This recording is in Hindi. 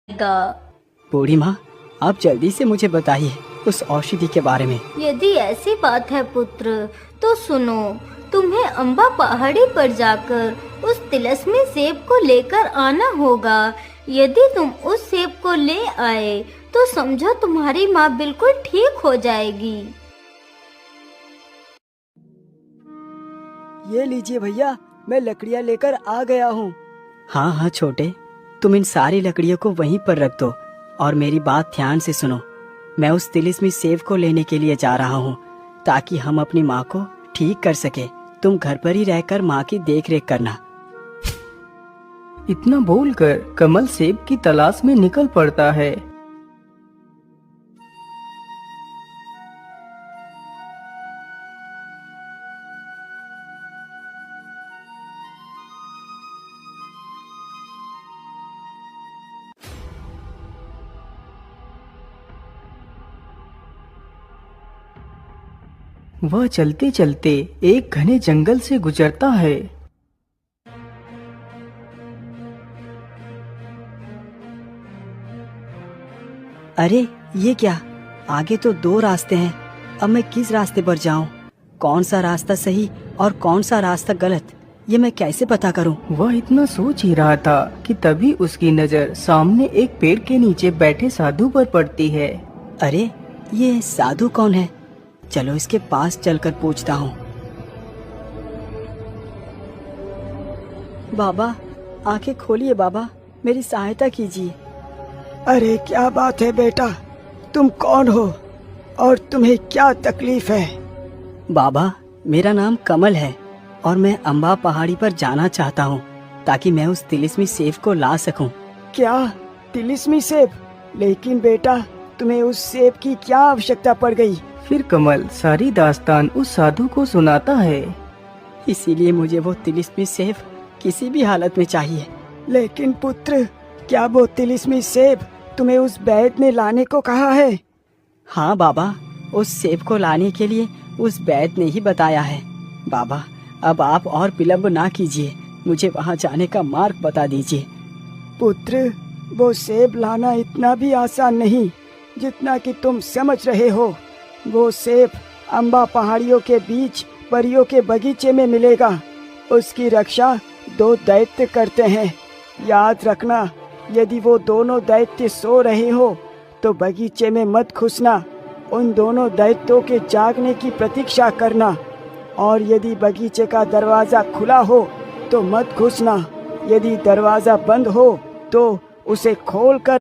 बूढ़ी माँ, आप जल्दी से मुझे बताइए उस औषधि के बारे में। यदि ऐसी बात है पुत्र, तो सुनो। तुम्हें अम्बा पहाड़ी पर जाकर उस तिलस्मी सेब को लेकर आना होगा। यदि तुम उस सेब को ले आए तो समझो तुम्हारी माँ बिल्कुल ठीक हो जाएगी। ये लीजिए भैया, मैं लकड़ियाँ लेकर आ गया हूँ। हाँ हाँ छोटे, तुम इन सारी लकड़ियों को वहीं पर रख दो और मेरी बात ध्यान से सुनो। मैं उस तिलिस्मी सेब को लेने के लिए जा रहा हूँ ताकि हम अपनी माँ को ठीक कर सके। तुम घर पर ही रहकर माँ की देख रेख करना। इतना बोलकर कमल सेब की तलाश में निकल पड़ता है। वह चलते चलते एक घने जंगल से गुजरता है। अरे ये क्या, आगे तो 2 रास्ते हैं। अब मैं किस रास्ते पर जाऊं? कौन सा रास्ता सही और कौन सा रास्ता गलत, ये मैं कैसे पता करूं? वह इतना सोच ही रहा था कि तभी उसकी नजर सामने एक पेड़ के नीचे बैठे साधु पर पड़ती है। अरे ये साधु कौन है? चलो इसके पास चलकर पूछता हूँ। बाबा, आंखें खोलिए बाबा, मेरी सहायता कीजिए। अरे क्या बात है बेटा, तुम कौन हो और तुम्हें क्या तकलीफ है? बाबा, मेरा नाम कमल है और मैं अम्बा पहाड़ी पर जाना चाहता हूँ ताकि मैं उस तिलिस्मी सेब को ला सकूं। क्या तिलिस्मी सेब? लेकिन बेटा, तुम्हें उस सेब की क्या आवश्यकता पड़ गई? फिर कमल सारी दास्तान उस साधु को सुनाता है। इसीलिए मुझे वो तिलिस्मी सेब किसी भी हालत में चाहिए। लेकिन पुत्र, क्या वो तिलिस्मी सेब तुम्हें उस वैद्य ने लाने को कहा है? हाँ बाबा, उस सेब को लाने के लिए उस वैद्य ने ही बताया है। बाबा, अब आप और विलम्ब ना कीजिए, मुझे वहाँ जाने का मार्ग बता दीजिए। पुत्र, वो सेब लाना इतना भी आसान नहीं जितना कि तुम समझ रहे हो। वो सेब अम्बा पहाड़ियों के बीच परियों के बगीचे में मिलेगा। उसकी रक्षा 2 दैत्य करते हैं। याद रखना, यदि वो दोनों दैत्य सो रहे हो तो बगीचे में मत घुसना। उन दोनों दैत्यों के जागने की प्रतीक्षा करना और यदि बगीचे का दरवाज़ा खुला हो तो मत घुसना। यदि दरवाज़ा बंद हो तो उसे खोलकर